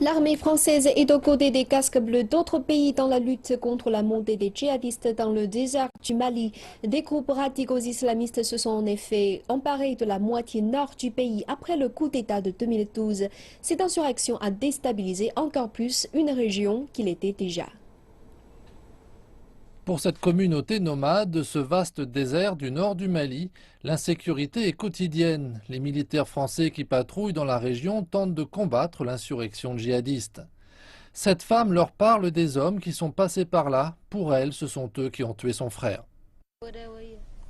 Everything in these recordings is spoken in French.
L'armée française est aux côtés des casques bleus d'autres pays dans la lutte contre la montée des djihadistes dans le désert du Mali. Des groupes radicaux islamistes se sont en effet emparés de la moitié nord du pays après le coup d'État de 2012. Cette insurrection a déstabilisé encore plus une région qui l'était déjà. Pour cette communauté nomade de ce vaste désert du nord du Mali, l'insécurité est quotidienne. Les militaires français qui patrouillent dans la région tentent de combattre l'insurrection djihadiste. Cette femme leur parle des hommes qui sont passés par là. Pour elle, ce sont eux qui ont tué son frère.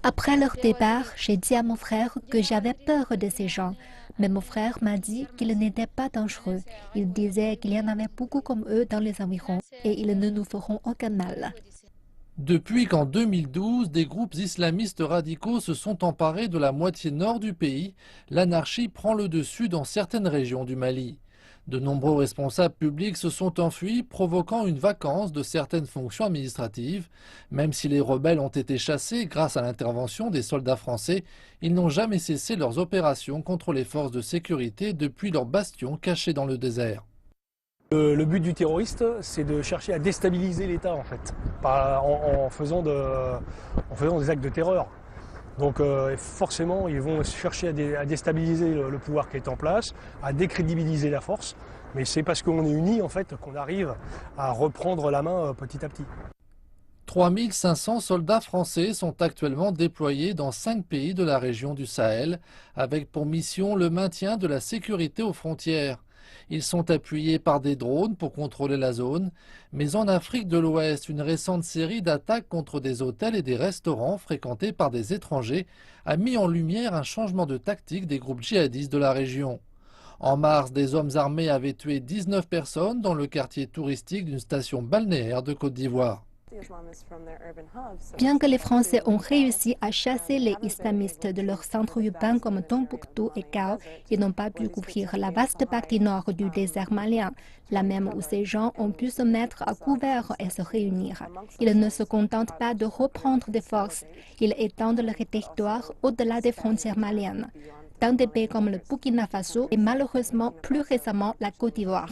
Après leur départ, j'ai dit à mon frère que j'avais peur de ces gens. Mais mon frère m'a dit qu'ils n'étaient pas dangereux. Il disait qu'il y en avait beaucoup comme eux dans les environs et ils ne nous feront aucun mal. Depuis qu'en 2012, des groupes islamistes radicaux se sont emparés de la moitié nord du pays, l'anarchie prend le dessus dans certaines régions du Mali. De nombreux responsables publics se sont enfuis, provoquant une vacance de certaines fonctions administratives. Même si les rebelles ont été chassés grâce à l'intervention des soldats français, ils n'ont jamais cessé leurs opérations contre les forces de sécurité depuis leur bastion caché dans le désert. Le but du terroriste, c'est de chercher à déstabiliser l'État en fait, en faisant des actes de terreur. Donc forcément, ils vont chercher à déstabiliser le pouvoir qui est en place, à décrédibiliser la force. Mais c'est parce qu'on est unis en fait qu'on arrive à reprendre la main petit à petit. 3500 soldats français sont actuellement déployés dans 5 pays de la région du Sahel, avec pour mission le maintien de la sécurité aux frontières. Ils sont appuyés par des drones pour contrôler la zone, mais en Afrique de l'Ouest, une récente série d'attaques contre des hôtels et des restaurants fréquentés par des étrangers a mis en lumière un changement de tactique des groupes djihadistes de la région. En mars, des hommes armés avaient tué 19 personnes dans le quartier touristique d'une station balnéaire de Côte d'Ivoire. Bien que les Français ont réussi à chasser les islamistes de leurs centres urbains comme Tombouctou et Gao, ils n'ont pas pu couvrir la vaste partie nord du désert malien, là même où ces gens ont pu se mettre à couvert et se réunir. Ils ne se contentent pas de reprendre des forces, ils étendent leur territoire au-delà des frontières maliennes, dans des pays comme le Burkina Faso et malheureusement plus récemment la Côte d'Ivoire.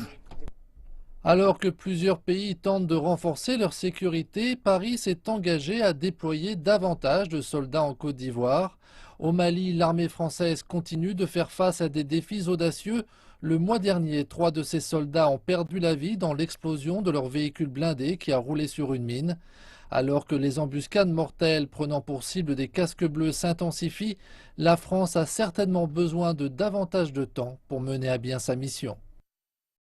Alors que plusieurs pays tentent de renforcer leur sécurité, Paris s'est engagé à déployer davantage de soldats en Côte d'Ivoire. Au Mali, l'armée française continue de faire face à des défis audacieux. Le mois dernier, 3 de ces soldats ont perdu la vie dans l'explosion de leur véhicule blindé qui a roulé sur une mine. Alors que les embuscades mortelles prenant pour cible des casques bleus s'intensifient, la France a certainement besoin de davantage de temps pour mener à bien sa mission.